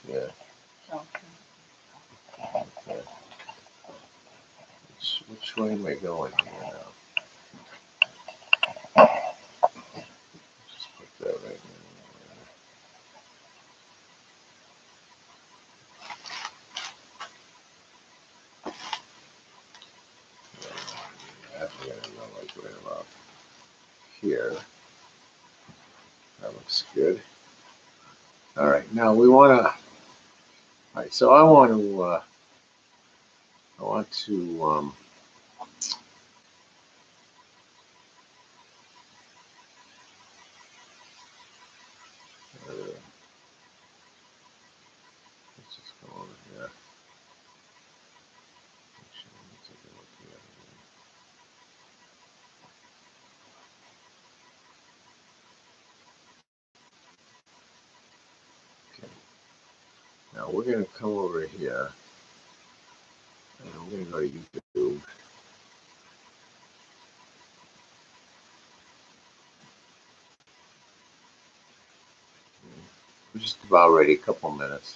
Yeah. Okay. Which way am I going here now? Just put that right there. I'm gonna go like right about here. That looks good. All right, now we want to. All right, so I want to. Let's just go over here. Actually, let me take a look here. Okay. Now we're going to come over here, and we're going to go to YouTube. We're just about ready. A couple minutes.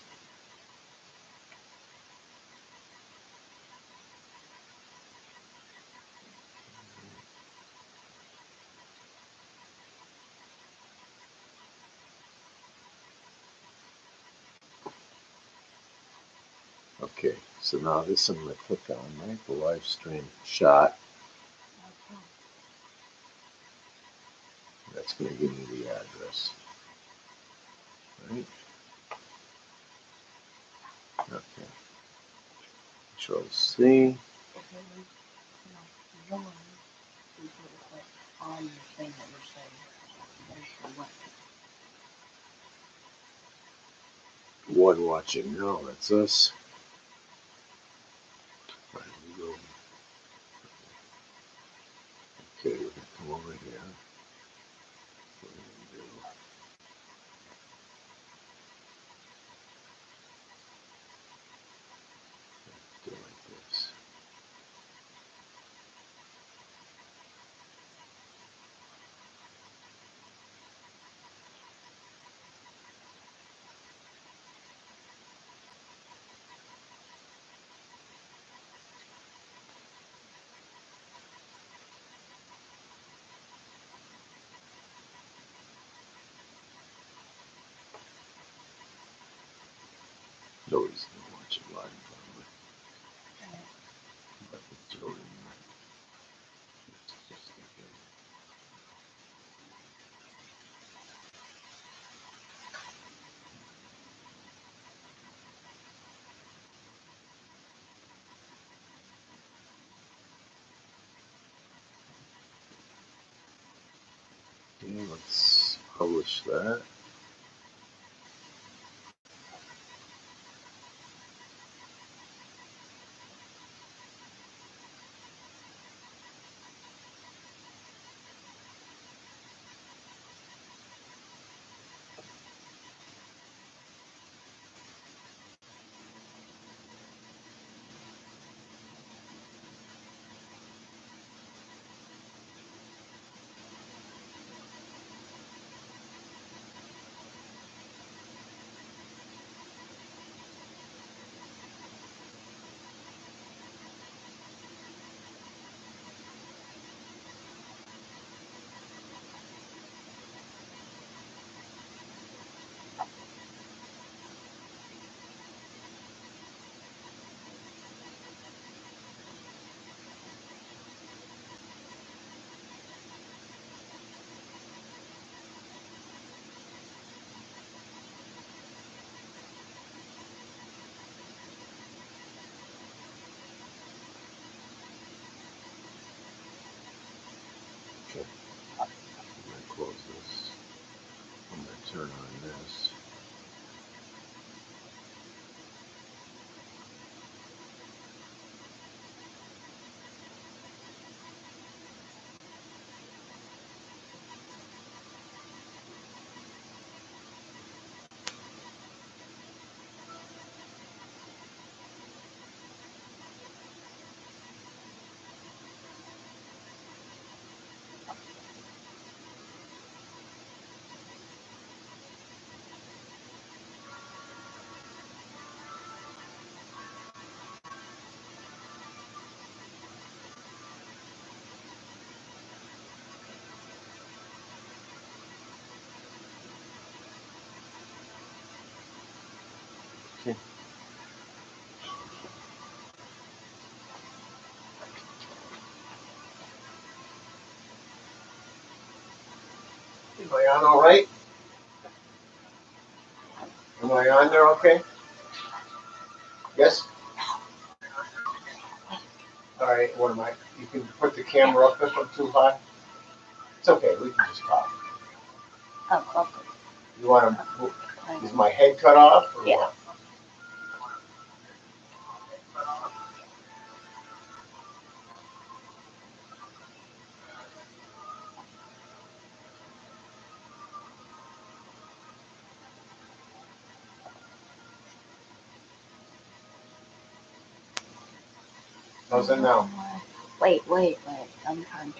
Okay, so now this I'm going to click on, right? The live stream shot. That's going to give me the address. Right? Okay. Control C. One watching now, that's us. Right, we go. Okay, we're going to come over here. What we're going to do. Do like this. Nobody's going to watch it live, probably. But it's over there. Just like that. Okay, let's publish that. Okay. Am I on all right? Am I on there okay? Yes? All right, what am I? You can put the camera up if I'm too high. It's okay, we can just talk. Oh, okay. You want to, is my head cut off? Or Yeah. what? How's it now? Wait. I'm trying to.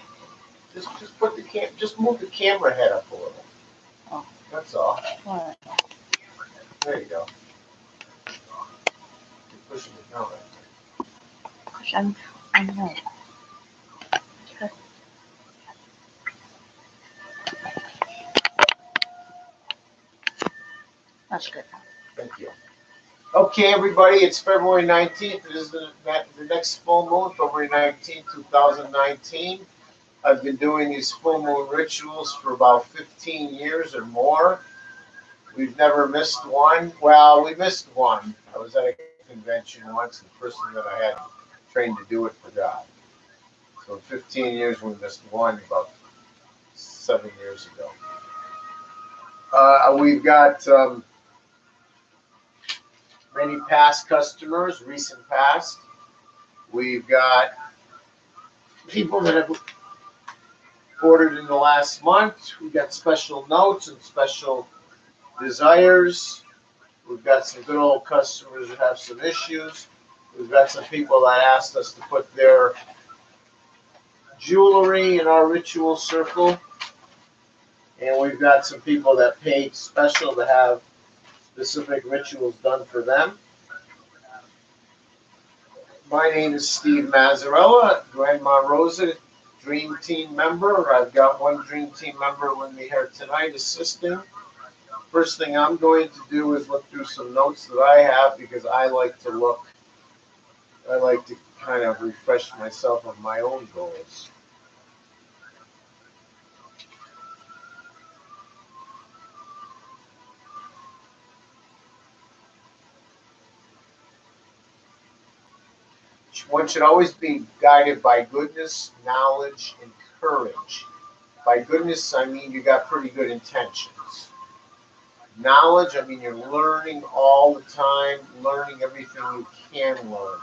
Just put the just move the camera head up a little. Oh. That's all. What? There you go. You're pushing it down right there. Cause I know. That's good. Thank you. Okay, everybody, it's February 19th. This is the next full moon, February 19th, 2019. I've been doing these full moon rituals for about 15 years or more. We've never missed one. Well, we missed one. I was at a convention once, and the person that I had trained to do it forgot. So in 15 years, we missed one about 7 years ago. We've got many past customers, recent past. We've got people that have ordered in the last month. We've got special notes and special desires. We've got some good old customers that have some issues. We've got some people that asked us to put their jewelry in our ritual circle. And we've got some people that paid special to have specific rituals done for them. My name is Steve Mazzarella, Grandma Rosa, Dream Team member. I've got one Dream Team member with me here tonight assisting. First thing I'm going to do is look through some notes that I have because I like to kind of refresh myself on my own goals. One should always be guided by goodness, knowledge, and courage. By goodness, I mean you got pretty good intentions. Knowledge, I mean you're learning all the time, learning everything you can learn.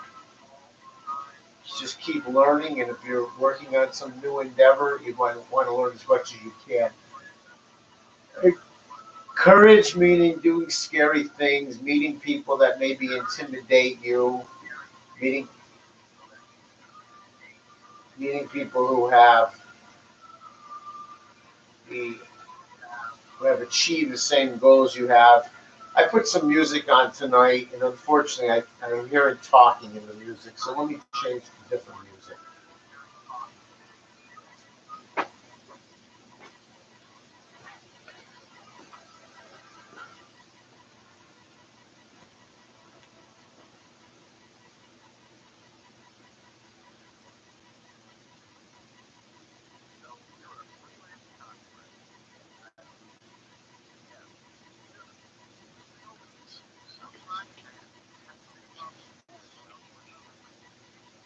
Just keep learning, and if you're working on some new endeavor, you want to learn as much as you can. Courage, meaning doing scary things, meeting people that maybe intimidate you, meeting people who have achieved the same goals you have. I put some music on tonight, and unfortunately, I'm hearing talking in the music, so let me change to different music.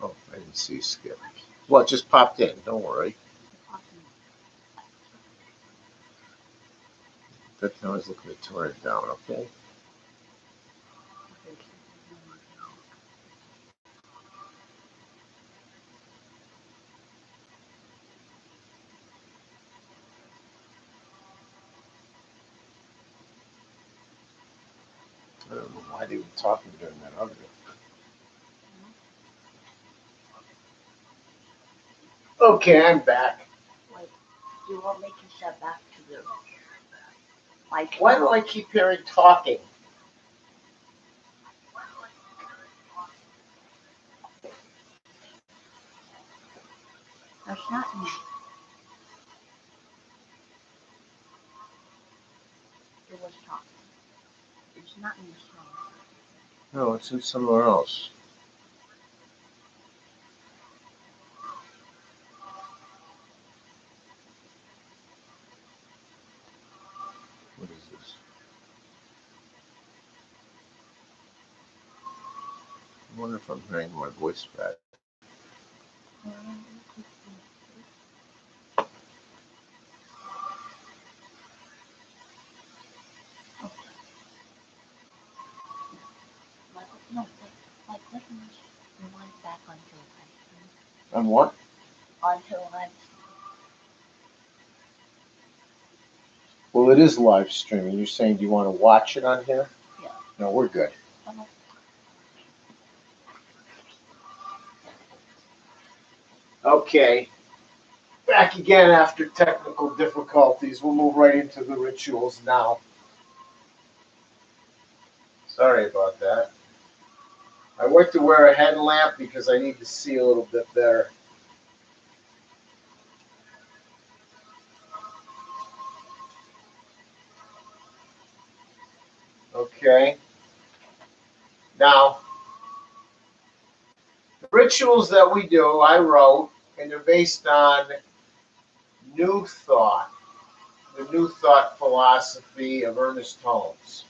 Oh, I didn't see Skip. Well, it just popped in. Don't worry. That time I was looking to turn it down, okay? I don't know why they were talking during that other. Okay, I'm back. Wait, you won't make a step back to the mic. Why do I keep hearing talking? That's not me. It was talking. It's not me saying. No, it's in somewhere else. What is this? I wonder if I'm hearing my voice back. No, my question is, you want it back onto live. On what? Onto live. Well, it is live streaming. You're saying, do you want to watch it on here? Yeah. No, we're good. Uh-huh. Okay. Back again after technical difficulties. We'll move right into the rituals now. Sorry about that. I went to wear a headlamp because I need to see a little bit better. Okay. Now, the rituals that we do, I wrote, and they're based on New Thought, the New Thought philosophy of Ernest Holmes.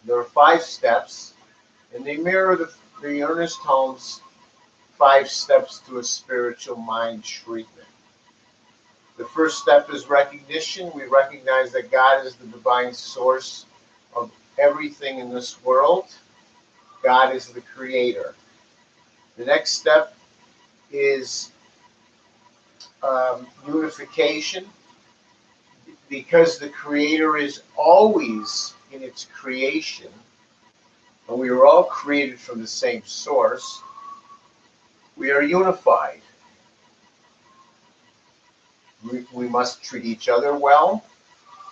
There are 5 steps, and they mirror the Ernest Holmes 5 steps to a spiritual mind treatment. The first step is recognition. We recognize that God is the divine source of everything in this world. God is the creator. The next step is unification. Because the creator is always in its creation, and we are all created from the same source, we are unified. We must treat each other well.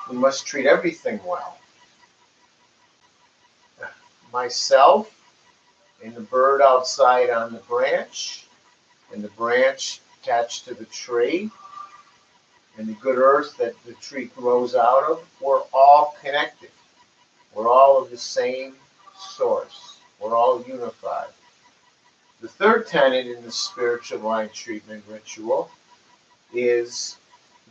We must treat everything well. Myself and the bird outside on the branch, and the branch attached to the tree, and the good earth that the tree grows out of, we're all connected. We're all of the same source. We're all unified. The third tenet in the spiritual mind treatment ritual is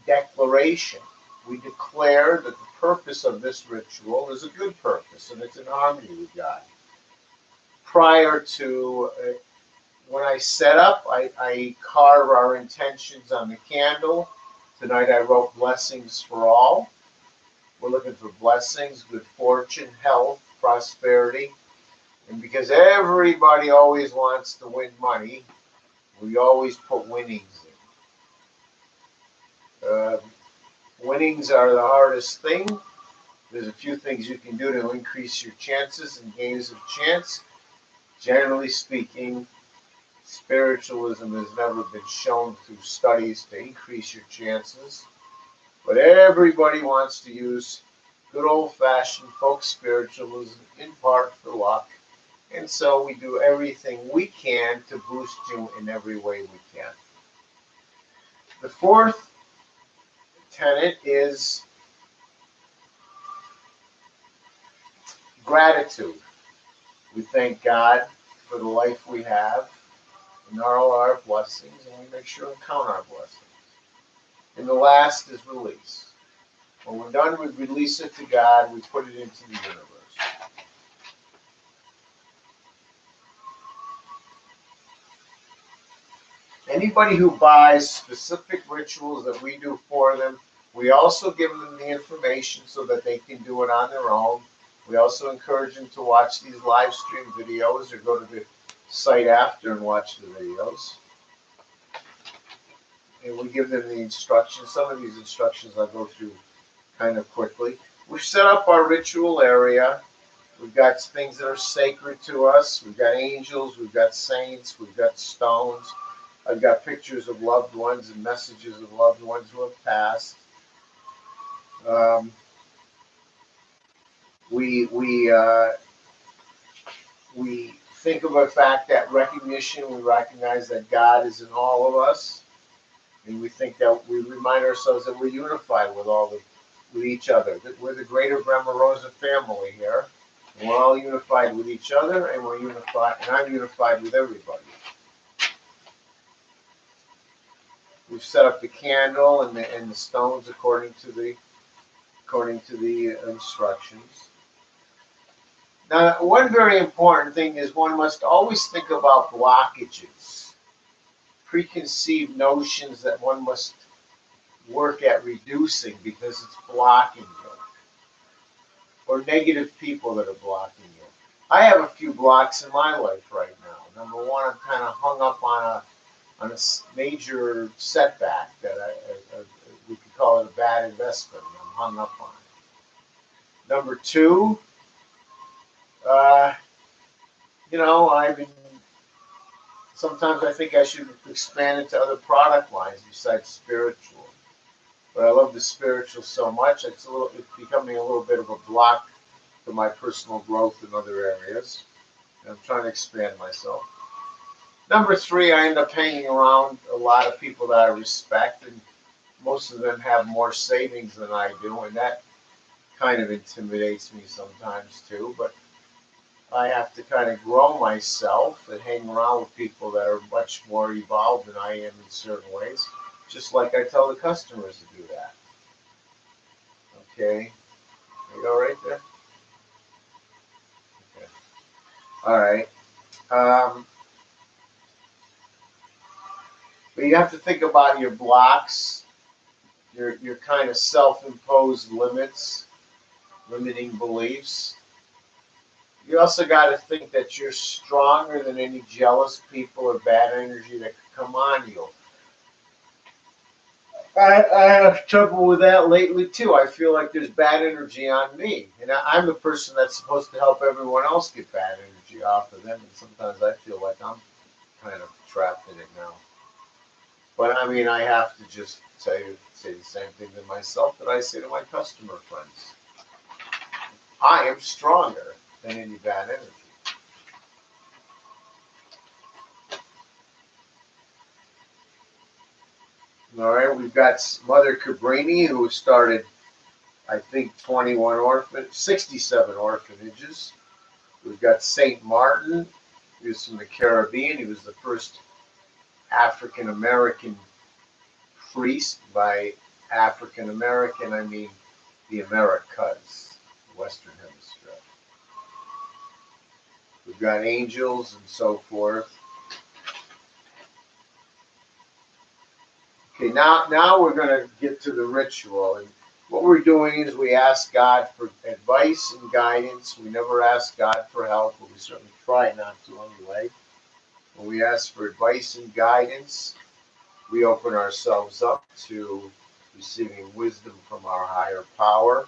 declaration. We declare that the purpose of this ritual is a good purpose and it's in harmony with God. Prior to when I set up, I carve our intentions on the candle. Tonight I wrote blessings for all. We're looking for blessings, good fortune, health, prosperity. And because everybody always wants to win money, we always put winnings in. Winnings are the hardest thing. There's a few things you can do to increase your chances in games of chance. Generally speaking, spiritualism has never been shown through studies to increase your chances. But everybody wants to use good old-fashioned folk spiritualism in part for luck. And so we do everything we can to boost you in every way we can. The fourth tenet is gratitude. We thank God for the life we have and all our blessings, and we make sure to count our blessings. And the last is release. When we're done, we release it to God, we put it into the universe. Anybody who buys specific rituals that we do for them, we also give them the information so that they can do it on their own. We also encourage them to watch these live stream videos or go to the site after and watch the videos. And we give them the instructions. Some of these instructions I'll go through kind of quickly. We've set up our ritual area. We've got things that are sacred to us. We've got angels. We've got saints. We've got stones. I've got pictures of loved ones and messages of loved ones who have passed. We think of the fact that recognition. We recognize that God is in all of us, and we think that we remind ourselves that we're unified with with each other. That we're the greater Brahma Rosa family here, And we're all unified with each other, and we're unified, and I'm unified with everybody. We've set up the candle and the stones according to the instructions. Now, one very important thing is one must always think about blockages, preconceived notions that one must work at reducing because it's blocking you, or negative people that are blocking you. I have a few blocks in my life right now. Number one, I'm kind of hung up on a major setback that we could call it a bad investment. I'm hung up on it. Number two, I've been. Sometimes I think I should expand into other product lines besides spiritual. But I love the spiritual so much, it's becoming a little bit of a block to my personal growth in other areas. And I'm trying to expand myself. Number three, I end up hanging around a lot of people that I respect, and most of them have more savings than I do, and that kind of intimidates me sometimes too. But I have to kind of grow myself and hang around with people that are much more evolved than I am in certain ways, just like I tell the customers to do that. Okay, you go right there? Okay. All right. But you have to think about your blocks, your kind of self-imposed limits, limiting beliefs. You also got to think that you're stronger than any jealous people or bad energy that could come on you. I have trouble with that lately too. I feel like there's bad energy on me, and I'm the person that's supposed to help everyone else get bad energy off of them, and sometimes I feel like I'm kind of trapped in it now. But I mean, I have to just say the same thing to myself that I say to my customer friends. I am stronger than any bad energy. All right, we've got Mother Cabrini, who started, I think, 67 orphanages. We've got Saint Martin, he was from the Caribbean. He was the first African American priest. By African American, I mean the Americas, the Western Hemisphere. We've got angels and so forth. Okay, now we're going to get to the ritual. And what we're doing is we ask God for advice and guidance. We never ask God for help, but we certainly try not to anyway. When we ask for advice and guidance, we open ourselves up to receiving wisdom from our higher power.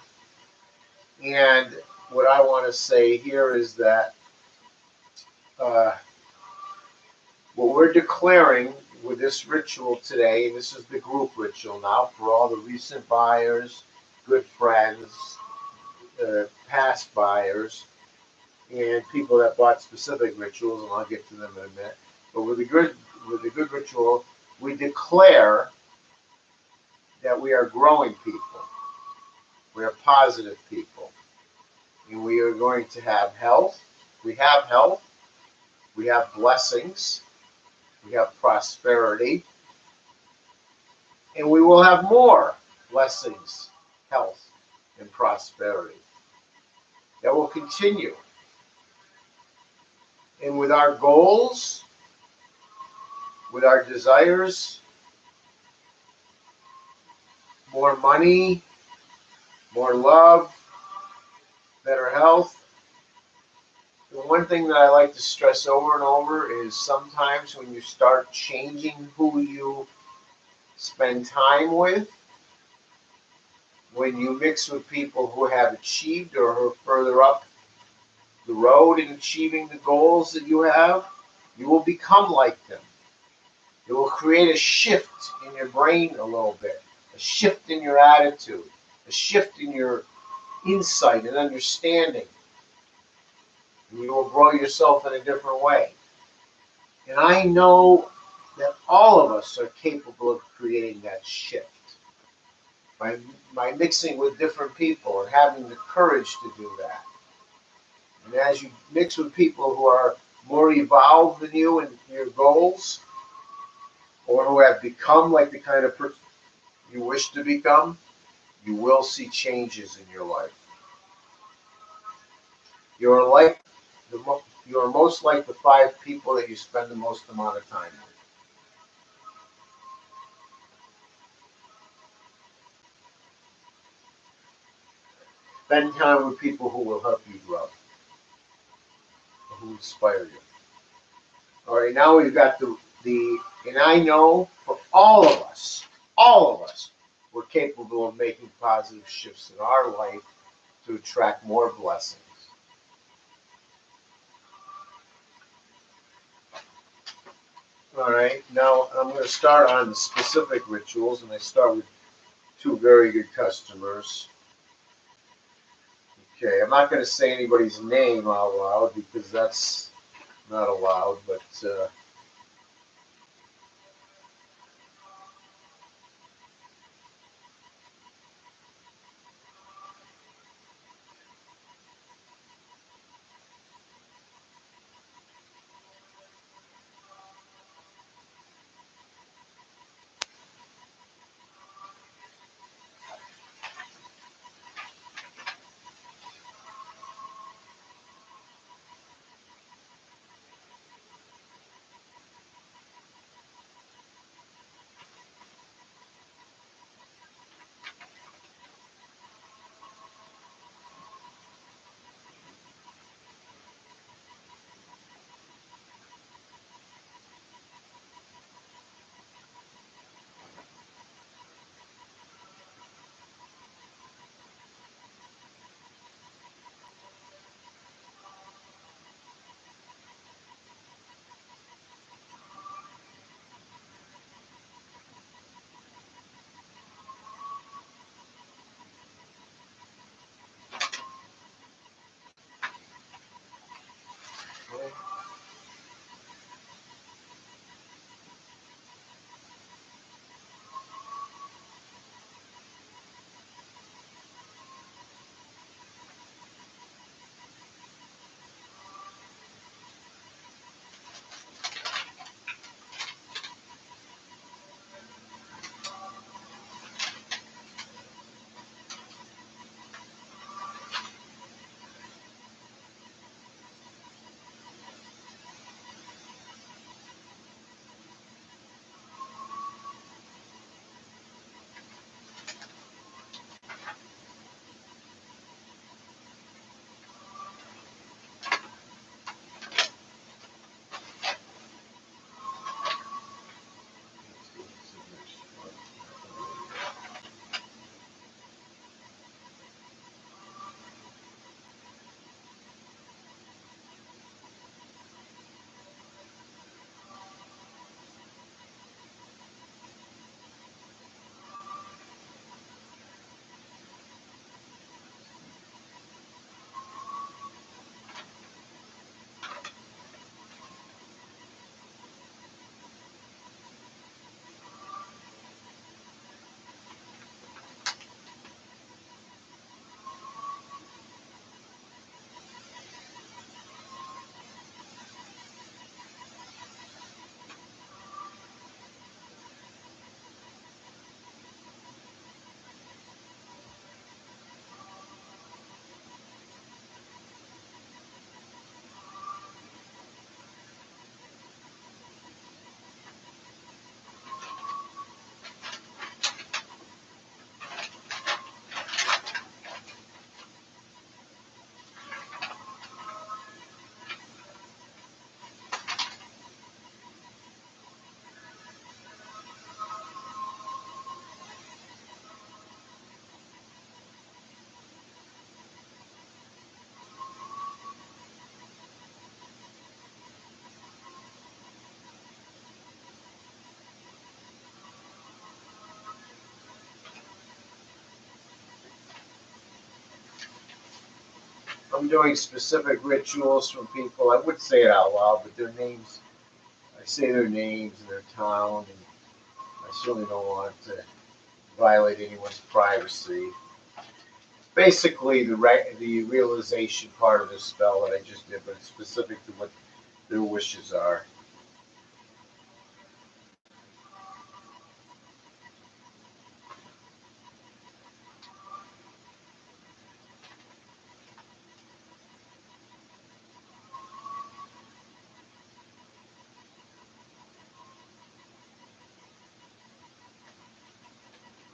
And what I want to say here is that what we're declaring with this ritual today, and this is the group ritual now for all the recent buyers, good friends, past buyers, and people that bought specific rituals, and I'll get to them in a minute. But with the good ritual, we declare that we are growing people, we are positive people, and we are going to have health. We have health, we have blessings, we have prosperity, and we will have more blessings, health, and prosperity. That will continue. And with our goals, with our desires, more money, more love, better health. The one thing that I like to stress over and over is sometimes when you start changing who you spend time with, when you mix with people who have achieved or who are further up the road in achieving the goals that you have, you will become like them. It will create a shift in your brain a little bit, a shift in your attitude, a shift in your insight and understanding. And you will grow yourself in a different way. And I know that all of us are capable of creating that shift by mixing with different people and having the courage to do that. And as you mix with people who are more evolved than you in your goals, or who have become like the kind of person you wish to become, you will see changes in your life. You're like you're most like the 5 people that you spend the most amount of time with. Spend time with people who will help you grow, who inspire you. All right, now we've got and I know for all of us, we're capable of making positive shifts in our life to attract more blessings. All right, now I'm going to start on the specific rituals, and I start with 2 very good customers. Okay, I'm not going to say anybody's name out loud because that's not allowed, but I'm doing specific rituals from people. I would say it out loud, but their names, I say their names and their town, and I certainly don't want to violate anyone's privacy. basically the realization part of this spell that I just did, but it's specific to what their wishes are.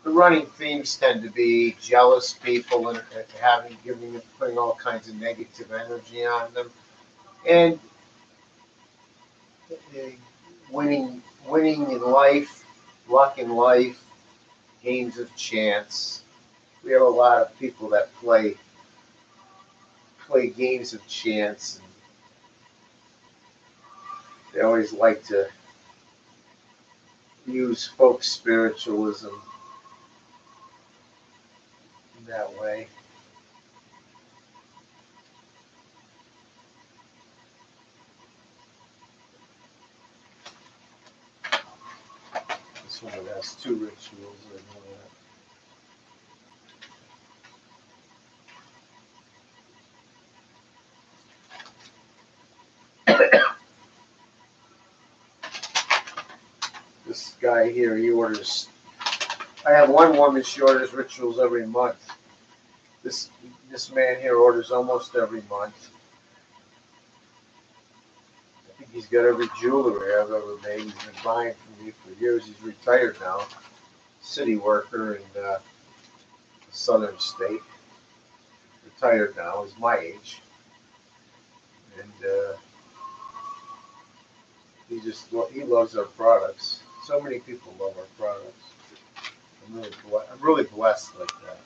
The running themes tend to be jealous people and putting all kinds of negative energy on them, and uh, winning in life, luck in life, games of chance. We have a lot of people that play games of chance, and they always like to use folk spiritualism in that way. This one has two rituals. I know that. This guy here, he orders. I have one woman. She orders rituals every month. This this man here orders almost every month. I think he's got every jewelry I've ever made. He's been buying from me for years. He's retired now, city worker in the southern state. Retired now. He's my age, and he loves our products. So many people love our products. I'm really blessed like that.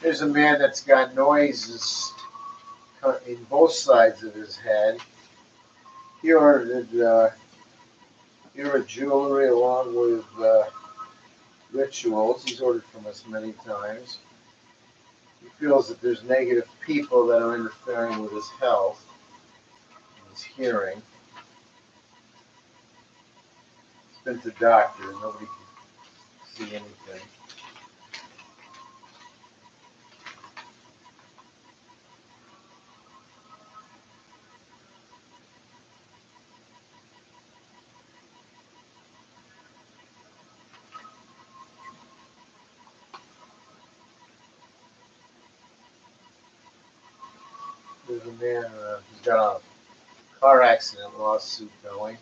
There's a man that's got noises in both sides of his head. He ordered jewelry along with rituals. He's ordered from us many times. He feels that there's negative people that are interfering with his health, his hearing. He's been to doctors. Nobody can see anything. There's a man who's got a car accident lawsuit going.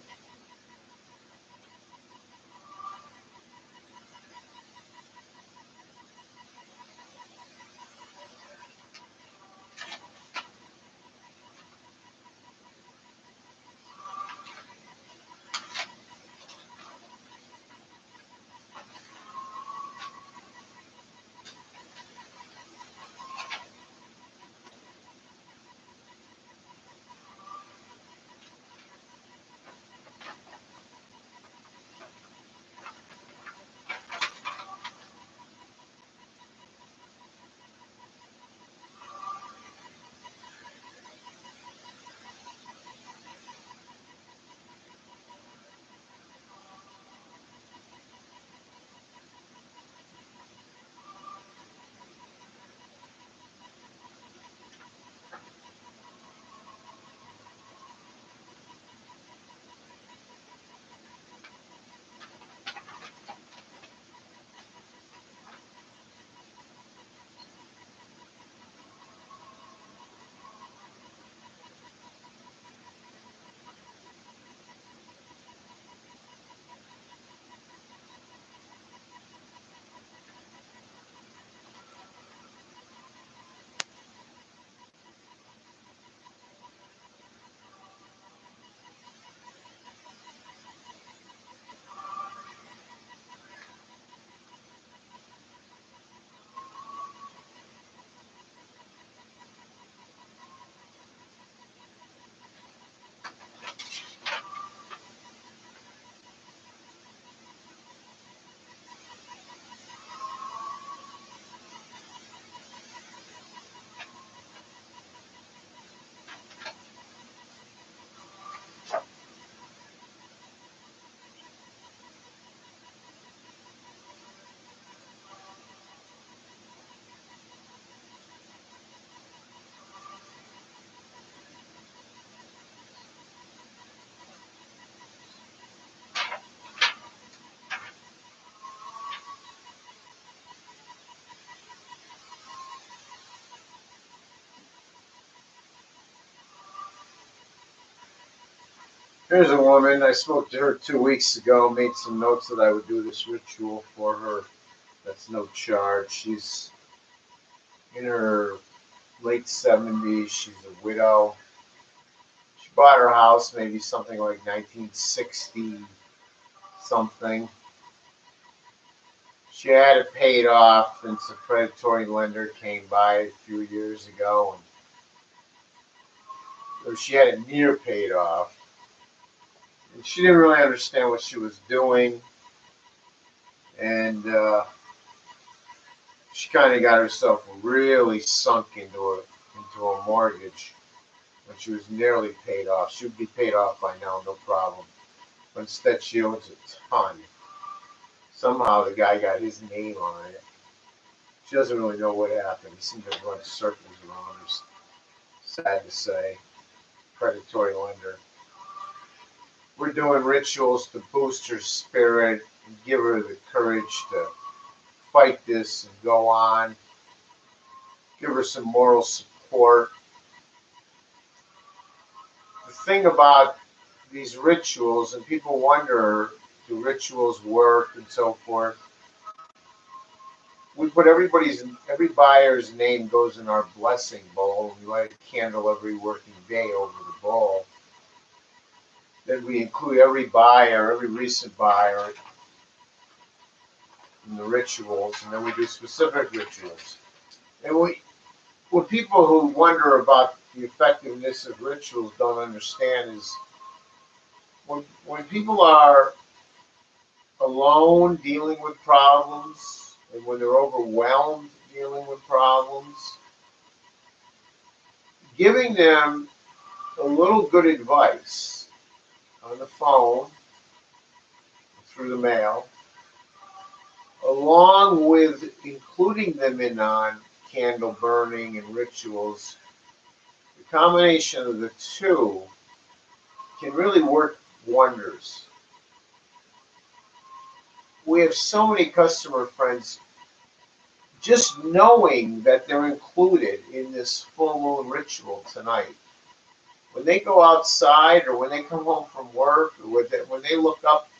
Here's a woman. I spoke to her 2 weeks ago, made some notes that I would do this ritual for her. That's no charge. She's in her late 70s. She's a widow. She bought her house maybe something like 1960 something. She had it paid off since a predatory lender came by a few years ago, and she had it near paid off. And she didn't really understand what she was doing, and she kind of got herself really sunk into a mortgage when she was nearly paid off. She would be paid off by now, no problem. But instead, she owns a ton. Somehow the guy got his name on it. She doesn't really know what happened. He seemed to run circles around her. Sad to say. Predatory lender. We're doing rituals to boost her spirit and give her the courage to fight this and go on. Give her some moral support. The thing about these rituals, and people wonder, do rituals work and so forth? We put every buyer's name goes in our blessing bowl. We light a candle every working day over the bowl. Then we include every buyer, every recent buyer in the rituals, and then we do specific rituals. And what people who wonder about the effectiveness of rituals don't understand is when people are alone dealing with problems, and when they're overwhelmed dealing with problems, giving them a little good advice on the phone, through the mail, along with including them in on candle burning and rituals, the combination of the two can really work wonders. We have so many customer friends just knowing that they're included in this full moon ritual tonight. When they go outside or when they come home from work or when they look up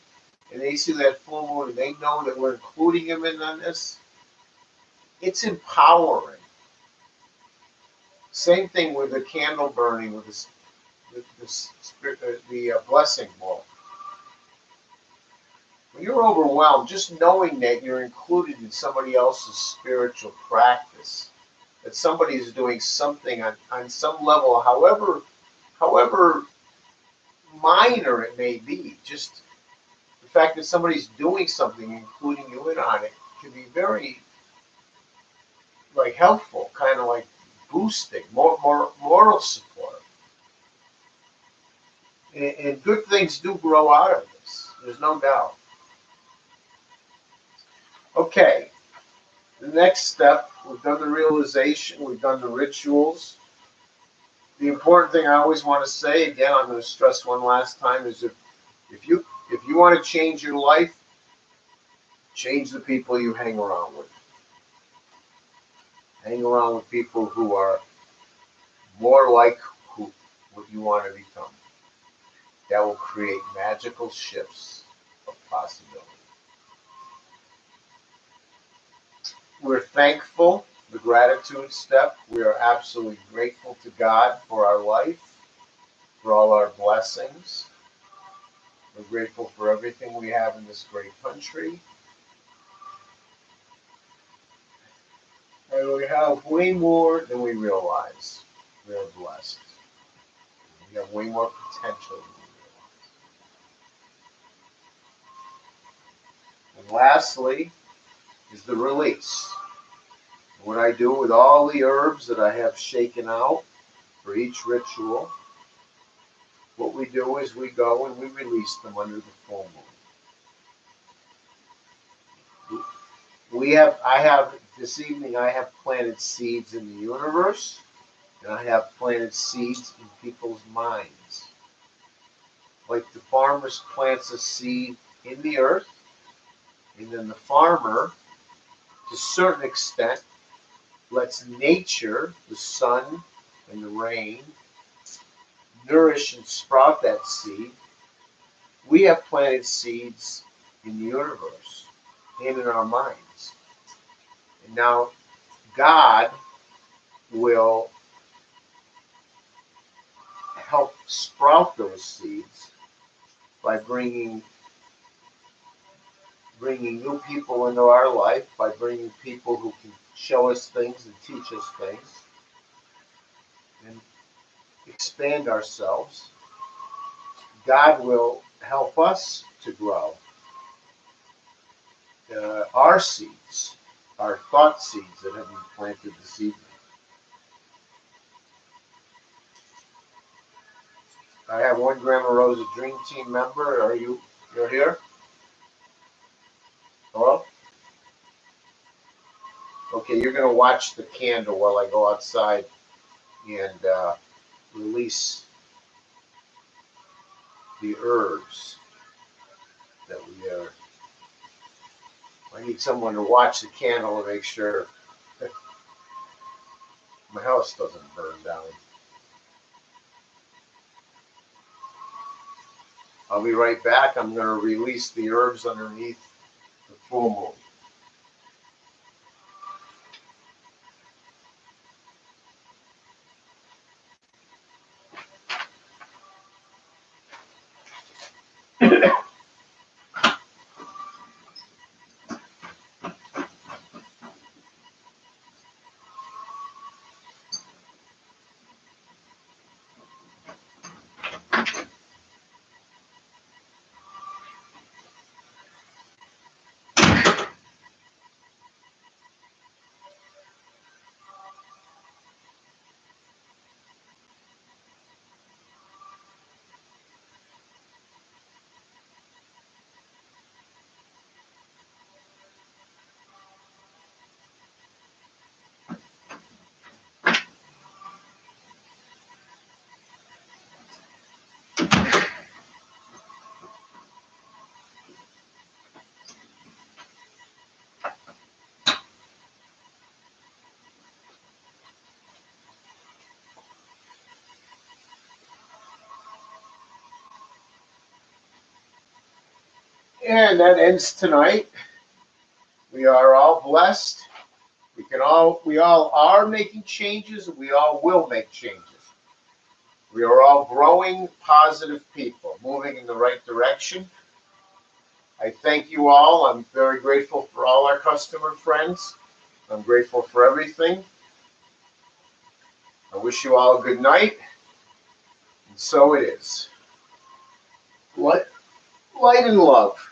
and they see that full moon and they know that we're including them in on this, it's empowering. Same thing with the candle burning with the blessing bowl. When you're overwhelmed, just knowing that you're included in somebody else's spiritual practice, that somebody is doing something on some level, however minor it may be, just the fact that somebody's doing something, including you in on it, can be very like helpful, kind of like boosting, more moral support. And good things do grow out of this. There's no doubt. Okay, the next step, we've done the realization, we've done the rituals. The important thing I always want to say, again, I'm going to stress one last time, is if you want to change your life, change the people you hang around with. Hang around with people who are more like what you want to become. That will create magical shifts of possibility. We're thankful, the gratitude step. We are absolutely grateful to God for our life, for all our blessings. We're grateful for everything we have in this great country. And we have way more than we realize. We are blessed. We have way more potential than we realize. And lastly is the release. What I do with all the herbs that I have shaken out for each ritual, what we do is we go and we release them under the full moon. This evening I have planted seeds in the universe, and I have planted seeds in people's minds. Like the farmer plants a seed in the earth, and then the farmer, to a certain extent, lets nature, the sun and the rain, nourish and sprout that seed, we have planted seeds in the universe and in our minds. And now God will help sprout those seeds by bringing new people into our life, by bringing people who can show us things and teach us things and expand ourselves. God will help us to grow our seeds, our thought seeds that have been planted this evening. I have one Grandma Rosa Dream Team member. You're here? Hello? Okay, you're going to watch the candle while I go outside and release the herbs that we are. I need someone to watch the candle to make sure that my house doesn't burn down. I'll be right back. I'm going to release the herbs underneath the full moon. And that ends tonight. We are all blessed. We all are making changes, and we all will make changes. We are all growing positive people, moving in the right direction. I thank you all. I'm very grateful for all our customer friends. I'm grateful for everything. I wish you all a good night. And so it is. Light and love.